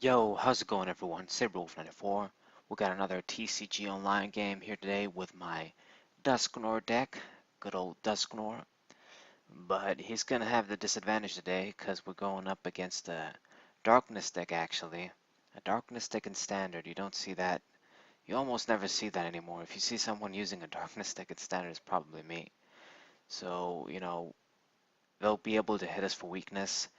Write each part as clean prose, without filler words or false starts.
Yo, how's it going everyone? Saberwolf94. We got another TCG Online game here today with my Dusknoir deck. Good old Dusknoir. But he's gonna have the disadvantage today because we're going up against a Darkness deck actually. A Darkness deck in Standard. You don't see that. You almost never see that anymore. If you see someone using a Darkness deck in Standard, it's probably me. So, they'll be able to hit us for weakness,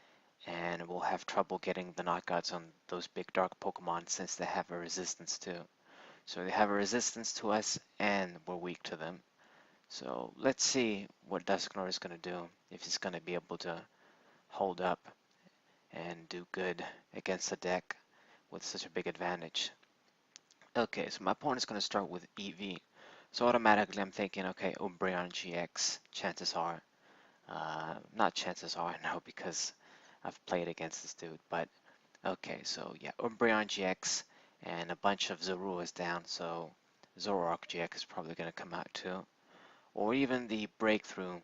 and we'll have trouble getting the knockouts on those big dark Pokemon since they have a resistance too. So they have a resistance to us and we're weak to them. So let's see what Dusknoir is going to do, if he's going to be able to hold up and do good against a deck with such a big advantage. Okay, so my opponent's going to start with EV. So automatically I'm thinking, okay, Umbreon GX, chances are. Not chances are, no, because I've played against this dude, but okay, so yeah, Umbreon GX and a bunch of Zorua down, so Zoroark GX is probably going to come out too. Or even the Breakthrough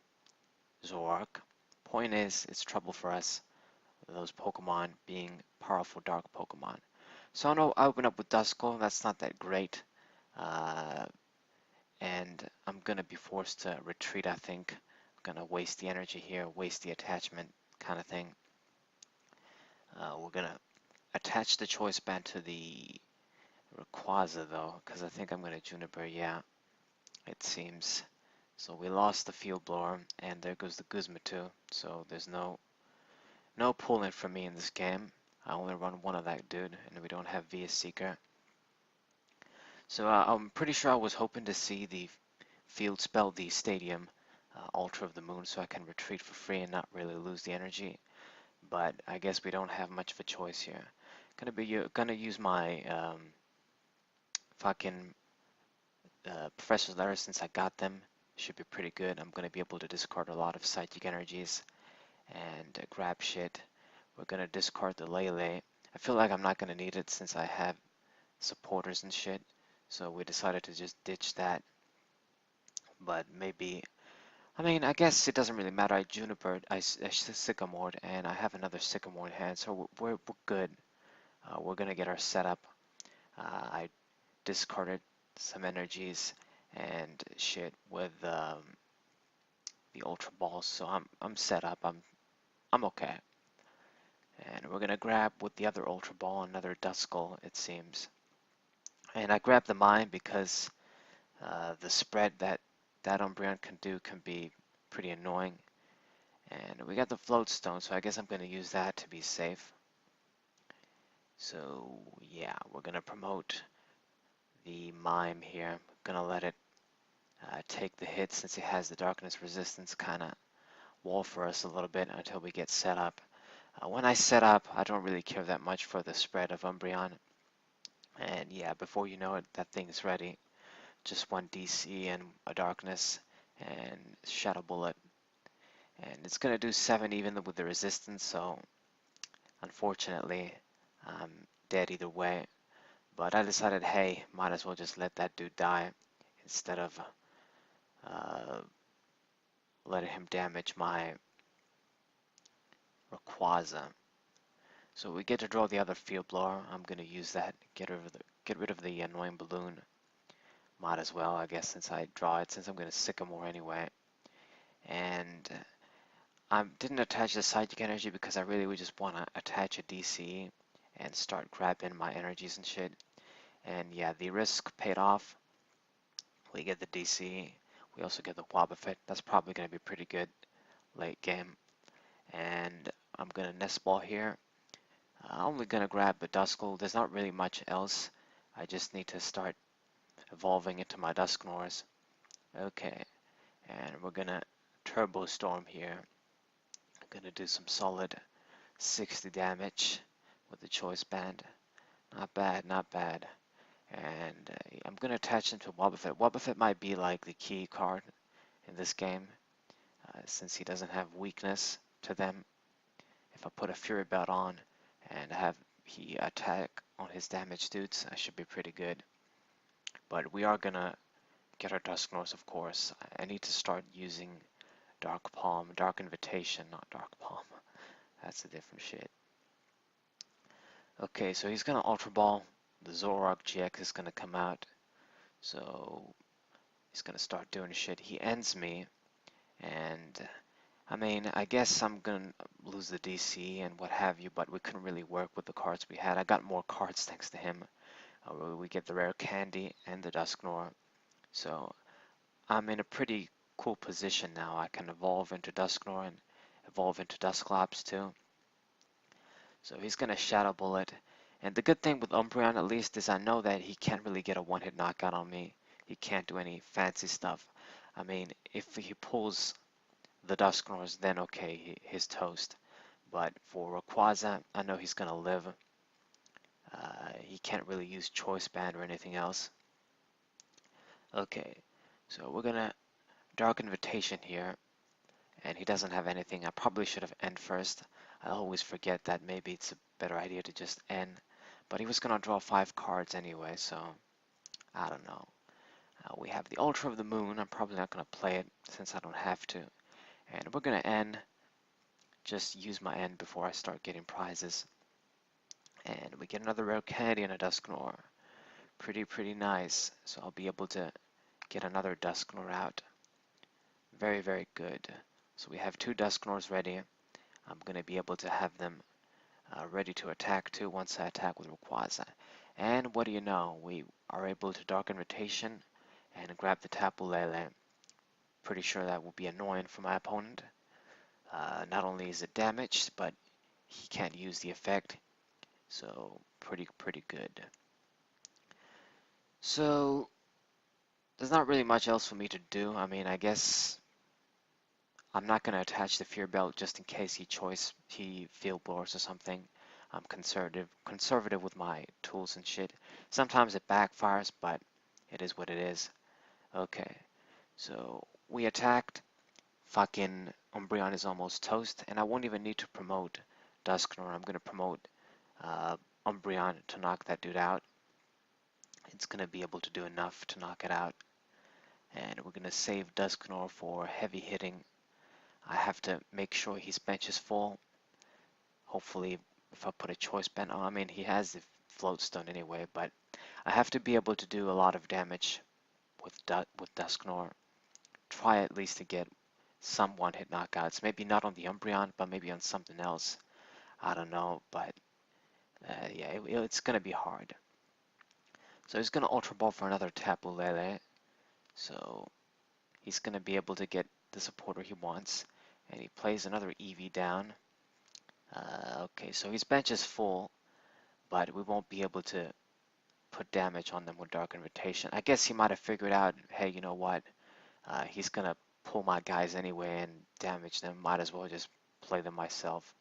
Zoroark. Point is, it's trouble for us, those Pokemon being powerful dark Pokemon. So I open up with Duskull, that's not that great. Uh, and I'm going to be forced to retreat, I think. I'm going to waste the energy here, waste the attachment kind of thing. We're going to attach the choice band to the Rayquaza though, because I think I'm going to Juniper, yeah, it seems. So we lost the Field Blower, and there goes the Guzma too, so there's no pull-in for me in this game. I only run one of that dude, and we don't have VS Seeker. So I'm pretty sure I was hoping to see the field spell the Stadium Ultra of the Moon so I can retreat for free and not really lose the energy. But I guess we don't have much of a choice here. Gonna use my fucking Professor's Letter since I got them. Should be pretty good. I'm gonna be able to discard a lot of psychic energies and grab shit. We're gonna discard the Lele. I feel like I'm not gonna need it since I have supporters and shit. So we decided to just ditch that. But maybe, I mean, I guess it doesn't really matter. I Junipered, I Sycamored, and I have another Sycamore in hand, so we're good. We're gonna get our setup. I discarded some energies and shit with the Ultra Balls, so I'm set up. I'm okay. And we're gonna grab with the other Ultra Ball another Duskull, it seems. And I grabbed the mine because the spread that Umbreon can do can be pretty annoying. And we got the Float Stone, so I guess I'm gonna use that to be safe. So yeah, we're gonna promote the Mime here. Gonna let it take the hit since it has the darkness resistance kind of wall for us a little bit until we get set up. When I set up, I don't really care that much for the spread of Umbreon. And yeah, before you know it, that thing's ready. Just one DC and a darkness and Shadow Bullet. And it's going to do 7 even with the resistance, so unfortunately, I'm dead either way. But I decided, hey, might as well just let that dude die instead of uh, letting him damage my Rayquaza. So we get to draw the other Field Blower. I'm gonna use that. Get rid of the annoying balloon. Might as well, I guess, since I draw it. Since I'm gonna Sycamore anyway. And I didn't attach the Psychic Energy because I really would just want to attach a DC and start grabbing my energies and shit. And yeah, the risk paid off. We get the DC. We also get the Wobbuffet. That's probably gonna be pretty good late game. And I'm gonna Nest Ball here. I'm only gonna grab the Duskull. There's not really much else. I just need to start evolving into my Dusknoirs. Okay, and we're gonna Turbo Storm here. Gonna do some solid 60 damage with the Choice Band. Not bad, not bad. And I'm gonna attach him to Wobbuffet. Wobbuffet might be like the key card in this game, since he doesn't have weakness to them. If I put a Fury Belt on and have he attack on his damage dudes, I should be pretty good. But we are gonna get our Dusknoirs, of course. I need to start using Dark Palm, Dark Invitation, not Dark Palm. That's a different shit. Okay, so he's gonna Ultra Ball. The Zoroark GX is gonna come out. So he's gonna start doing shit. He ends me, and I mean, I guess I'm gonna lose the DC and what have you, but we couldn't really work with the cards we had. I got more cards thanks to him. We get the rare candy and the Dusknoir. So I'm in a pretty cool position now. I can evolve into Dusknoir and evolve into Dusclops too. So he's gonna Shadow Bullet. And the good thing with Umbreon at least is I know that he can't really get a one-hit knockout on me. He can't do any fancy stuff. I mean, if he pulls the Dusknoirs, then okay, he's toast. But for Rayquaza, I know he's gonna live. He can't really use Choice Band or anything else. Okay, so we're gonna Dark Invitation here, and he doesn't have anything. I probably should have end first. I always forget that maybe it's a better idea to just end. But he was gonna draw 5 cards anyway, so I don't know. We have the Ultra of the Moon. I'm probably not gonna play it since I don't have to. And we're gonna end. Just use my end before I start getting prizes. And we get another rare candy and a Dusknoir. Pretty nice. So I'll be able to get another Dusknoir out. Very good. So we have 2 Dusknoirs ready. I'm going to be able to have them ready to attack too once I attack with Rayquaza. And what do you know? We are able to Dark Invitation and grab the Tapu Lele. Pretty sure that will be annoying for my opponent. Not only is it damaged, but he can't use the effect. So pretty good. So there's not really much else for me to do. I mean, I guess I'm not going to attach the Fear Belt just in case he Field Blowers or something. I'm conservative with my tools and shit. Sometimes it backfires, but it is what it is. Okay, so we attacked. Fucking Umbreon is almost toast, and I won't even need to promote Dusknoir. I'm going to promote Umbreon to knock that dude out. It's going to be able to do enough to knock it out. And we're going to save Dusknoir for heavy hitting. I have to make sure his bench is full. Hopefully, if I put a choice band on, I mean, he has the float stone anyway, but I have to be able to do a lot of damage with Dusknoir. Try at least to get some one-hit knockouts. Maybe not on the Umbreon, but maybe on something else. I don't know, but yeah, it's going to be hard. So he's going to Ultra Ball for another Tapu Lele. So he's going to be able to get the supporter he wants. And he plays another Eevee down. Okay, so his bench is full, but we won't be able to put damage on them with Dark Invitation. I guess he might have figured out, hey, you know what? He's going to pull my guys anyway and damage them. Might as well just play them myself.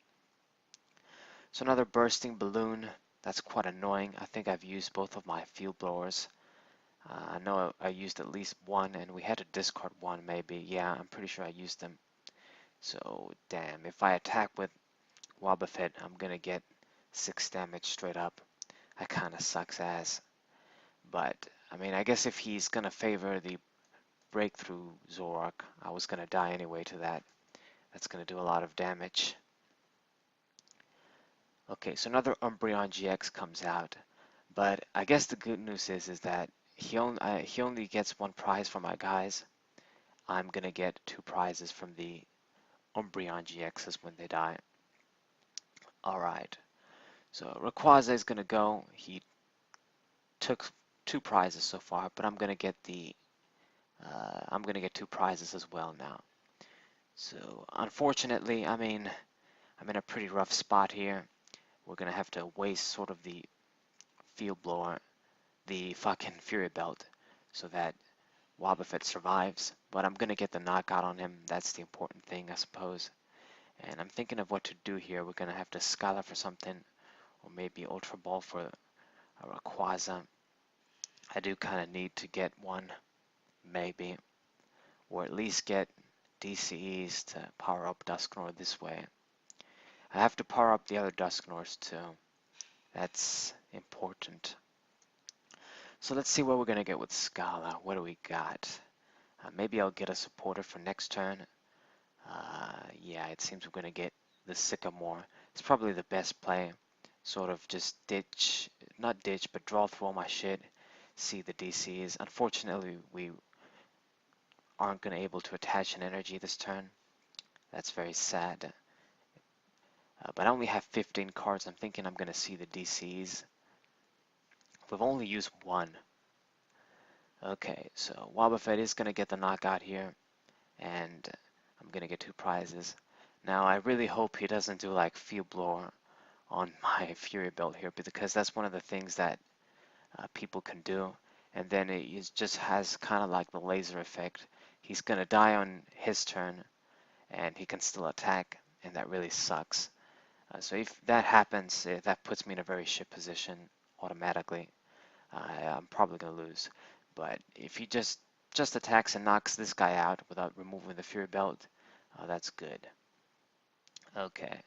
So another Bursting Balloon. That's quite annoying. I think I've used both of my Field Blowers. I know I used at least one, and we had to discard one maybe. Yeah, I'm pretty sure I used them. So, damn, if I attack with Wobbuffet, I'm gonna get 6 damage straight up. That kinda sucks ass. But, I mean, I guess if he's gonna favor the Breakthrough Zoroark, I was gonna die anyway to that. That's gonna do a lot of damage. Okay, so another Umbreon GX comes out. But I guess the good news is that he only gets 1 prize from my guys. I'm gonna get 2 prizes from the Umbreon GXs when they die. Alright, so Rayquaza is gonna go. He took 2 prizes so far, but I'm gonna get 2 prizes as well now. So unfortunately, I mean, I'm in a pretty rough spot here. We're gonna have to waste sort of the Field Blower, the fucking Fury Belt, so that Wobbuffet survives. But I'm gonna get the knockout on him. That's the important thing, I suppose. And I'm thinking of what to do here. We're gonna have to Skylar for something, or maybe Ultra Ball for a Rayquaza. I do kind of need to get one, maybe, or at least get DCEs to power up Dusknoir this way. I have to power up the other Dusknoirs too. That's important. So let's see what we're gonna get with Scala. What do we got? Maybe I'll get a supporter for next turn. Yeah, it seems we're gonna get the Sycamore. It's probably the best play. sort of just ditch, not ditch, but draw through all my shit, see the DCs. Unfortunately, we aren't going to able to attach an energy this turn. That's very sad. But I only have 15 cards. I'm thinking I'm going to see the DCs. We've only used one. Okay, so Wobbuffet is going to get the knockout here, and I'm going to get 2 prizes. Now, I really hope he doesn't do like Field Blower on my Fury Belt here, because that's one of the things that people can do. And then it just has kind of like the laser effect. He's going to die on his turn, and he can still attack, and that really sucks. So if that happens, that puts me in a very shit position automatically. I'm probably going to lose. But if he just attacks and knocks this guy out without removing the Fury Belt, that's good. Okay.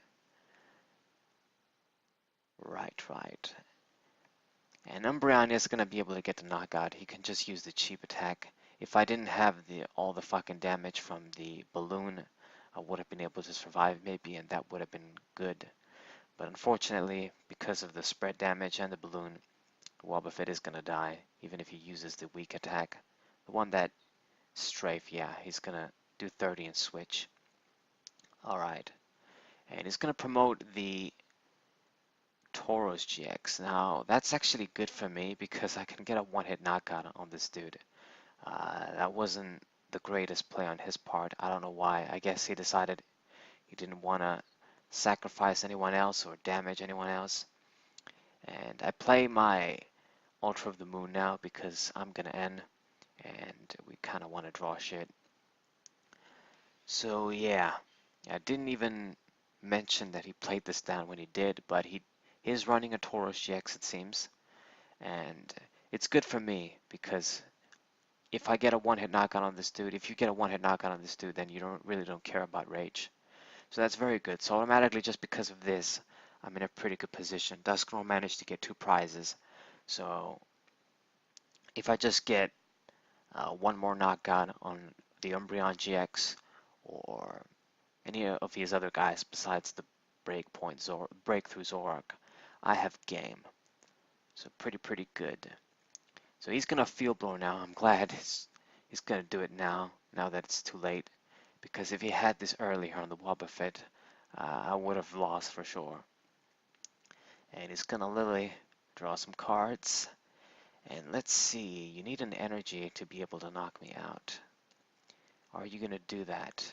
Right. And Umbreon is going to be able to get the knockout. He can just use the cheap attack. If I didn't have all the fucking damage from the balloon, I would have been able to survive maybe, and that would have been good. But unfortunately, because of the spread damage and the balloon, Wobbuffet is going to die, even if he uses the weak attack. The one that strafe, yeah, he's going to do 30 and switch. Alright. And he's going to promote the Tauros GX. Now, that's actually good for me because I can get a one-hit knockout on this dude. That wasn't the greatest play on his part. I don't know why. I guess he decided he didn't want to sacrifice anyone else or damage anyone else. And I play my Ultra of the Moon now because I'm going to end and we kind of want to draw shit. So yeah, I didn't even mention that he played this down when he did, but he is running a Tauros GX, it seems. And it's good for me because if I get a one-hit knockout on this dude, if you get a one-hit knockout on this dude, then you really don't care about rage. So that's very good. So automatically, just because of this, I'm in a pretty good position. Dusknoir managed to get 2 prizes. So if I just get one more knockout on the Umbreon GX or any of his other guys besides the Breakthrough Zoroark, I have game. So pretty good. So he's gonna Field Blow now. I'm glad he's gonna do it now that it's too late. Because if he had this earlier on the Wobbuffet, I would have lost for sure. And he's gonna Lily draw some cards. And let's see, you need an energy to be able to knock me out. Are you gonna do that?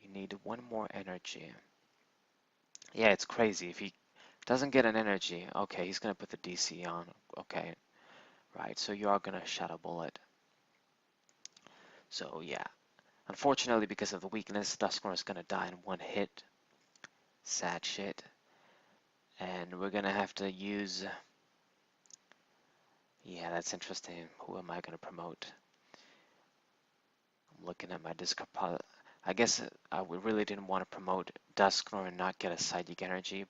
You need one more energy. Yeah, it's crazy. If he doesn't get an energy, okay, he's gonna put the DC on. Okay, right, so you are gonna Shadow Bullet. So yeah, unfortunately because of the weakness, Dusknoir is gonna die in one hit. Sad shit. And we're gonna have to use... Yeah, that's interesting. Who am I gonna promote? I'm looking at my Discord. I guess I really didn't want to promote Dusknoir and not get a Psychic Energy,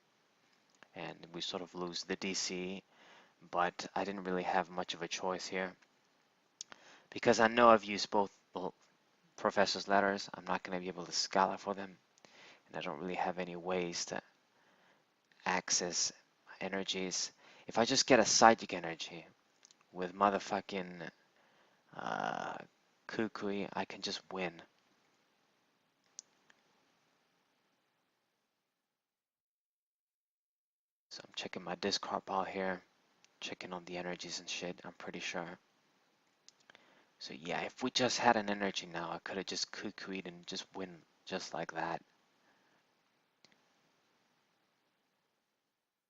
and we sort of lose the DC, but I didn't really have much of a choice here. Because I know I've used both Professor's Letters, I'm not going to be able to Scala for them, and I don't really have any ways to access energies. If I just get a Psychic Energy with motherfucking Kukui, I can just win. So I'm checking my discard pile here, checking on the energies and shit, I'm pretty sure. So yeah, if we just had an energy now, I could have just Kukui'd and just win just like that.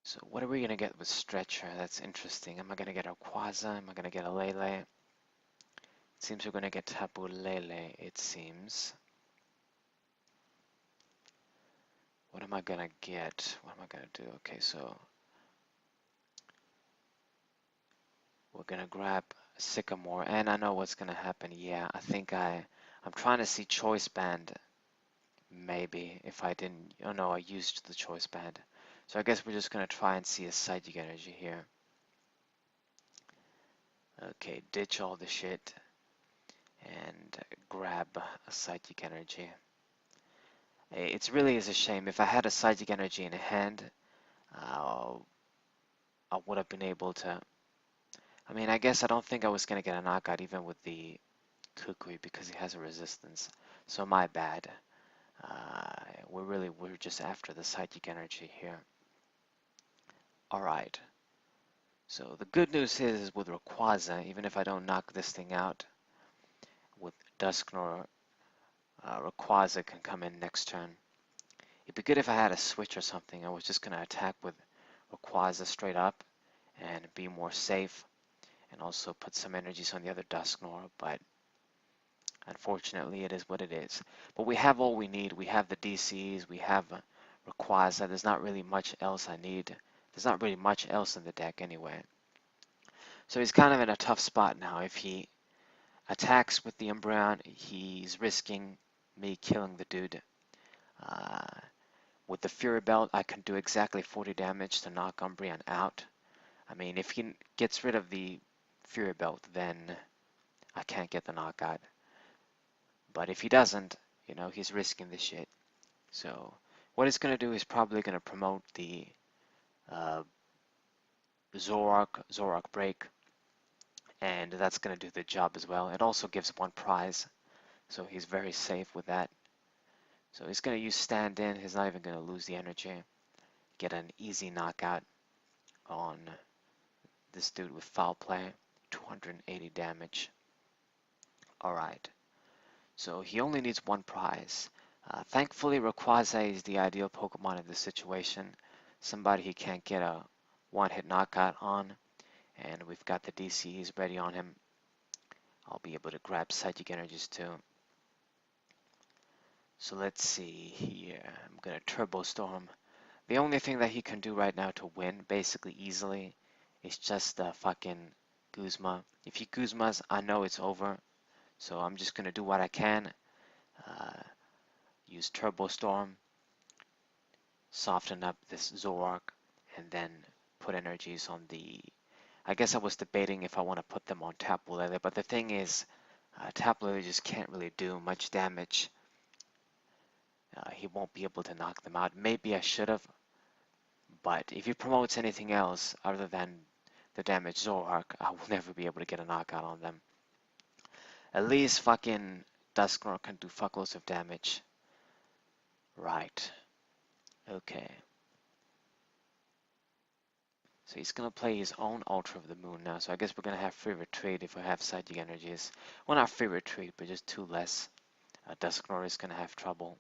So what are we going to get with Stretcher? That's interesting. Am I going to get a Quaza? Am I going to get a Lele? It seems we're going to get Tapu Lele, it seems. What am I going to get? What am I going to do? Okay, so we're going to grab Sycamore, and I know what's going to happen. Yeah, I think I'm trying to see Choice Band, maybe, if I didn't, oh no, I used the Choice Band. So I guess we're just going to try and see a Psychic Energy here. Okay, ditch all the shit and grab a Psychic Energy. It's really is a shame. If I had a Psychic Energy in hand, uh, I would have been able to. I mean, I guess I don't think I was going to get a knockout even with the Kukui because he has a resistance. So my bad. We're just after the Psychic Energy here. Alright. So the good news is with Rayquaza, even if I don't knock this thing out, with Dusknoir, Rayquaza can come in next turn. It'd be good if I had a switch or something. I was just going to attack with Rayquaza straight up and be more safe and also put some energies on the other Dusknoir, but unfortunately it is what it is. But we have all we need. We have the DCs, we have Rayquaza. There's not really much else I need. There's not really much else in the deck anyway. So he's kind of in a tough spot now. If he attacks with the Umbreon, he's risking me killing the dude. Uh, with the Fury Belt, I can do exactly 40 damage to knock Umbreon out. I mean, if he gets rid of the Fury Belt, then I can't get the knockout. But if he doesn't, you know, he's risking the shit. So what he's going to do is probably going to promote the uh, Zoroark Break, and that's going to do the job as well. It also gives one prize, so he's very safe with that. So he's going to use stand in. He's not even going to lose the energy. Get an easy knockout on this dude with foul play. 280 damage. Alright, so he only needs one prize. Thankfully, Rayquaza is the ideal Pokemon in this situation. Somebody he can't get a one-hit knockout on. And we've got the DCs ready on him. I'll be able to grab Psychic Energies too. So let's see here. I'm going to Turbo Storm. The only thing that he can do right now to win, basically easily, is just fucking Guzma. If he Guzmas, I know it's over. So I'm just going to do what I can. Uh, use Turbo Storm, soften up this Zoroark, and then put energies on the... I guess I was debating if I want to put them on Tapu Lele, but the thing is, Tapu Lele just can't really do much damage. He won't be able to knock them out. Maybe I should have, but if he promotes anything else other than the damage Zoroark, I will never be able to get a knockout on them. At least fucking Dusknoir can do fuckloads of damage. Right. Okay. So he's gonna play his own Ultra of the Moon now, so I guess we're gonna have free retreat if we have Psychic Energies. Well, not free retreat, but just two less. Dusknoir is gonna have trouble.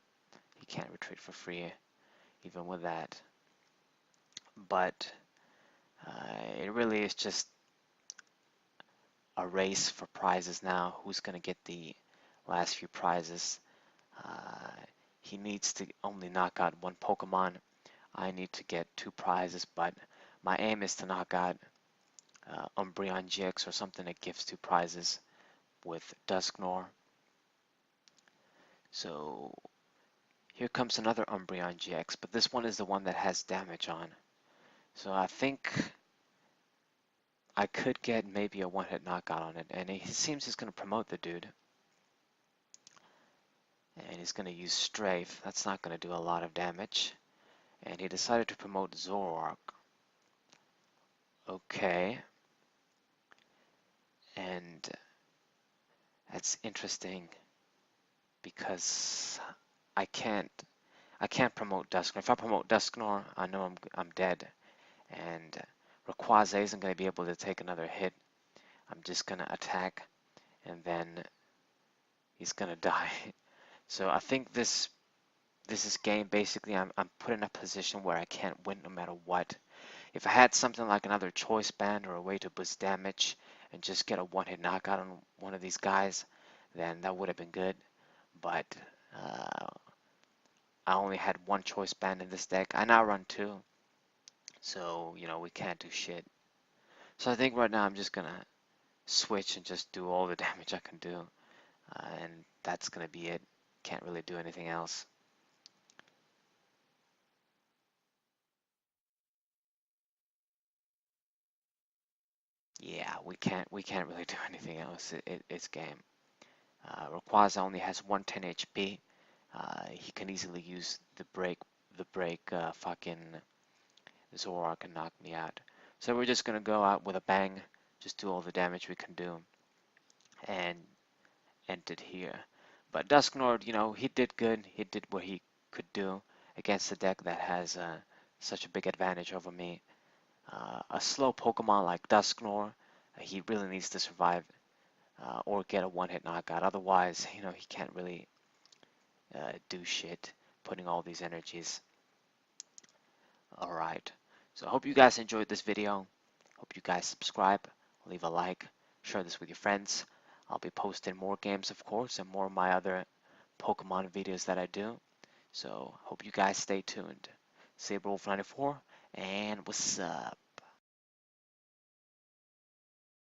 He can't retreat for free, even with that. But it really is just a race for prizes now. Who's gonna get the last few prizes? Uh, he needs to only knock out one Pokemon. I need to get two prizes, but my aim is to knock out Umbreon GX or something that gives two prizes with Dusknoir. So here comes another Umbreon GX, but this one is the one that has damage on. So I think I could get maybe a one-hit knockout on it, and it seems he's going to promote the dude. And he's going to use Strafe. That's not going to do a lot of damage. And he decided to promote Zoroark. Okay. And that's interesting because I can't promote Dusknoir. If I promote Dusknoir, I know I'm dead. And Rayquaza isn't going to be able to take another hit. I'm just going to attack and then he's going to die. So I think this is game. Basically, I'm put in a position where I can't win no matter what. If I had something like another choice band or a way to boost damage and just get a one-hit knockout on one of these guys, then that would have been good. But I only had one choice band in this deck. I now run two, so you know we can't do shit. So I think right now I'm just gonna switch and just do all the damage I can do, and that's gonna be it. Can't really do anything else. Yeah, we can't really do anything else. It's game. Rayquaza only has 110 HP. he can easily use the break fucking Zoroark and knock me out. So we're just gonna go out with a bang, just do all the damage we can do, and end it here. But Dusknoir, you know, he did good. He did what he could do against a deck that has such a big advantage over me. A slow Pokemon like Dusknoir, he really needs to survive or get a one-hit knockout. Otherwise, you know, he can't really do shit putting all these energies. Alright, so I hope you guys enjoyed this video. Hope you guys subscribe, leave a like, share this with your friends. I'll be posting more games, of course, and more of my other Pokemon videos that I do. So hope you guys stay tuned. SaberWolf94, and what's up?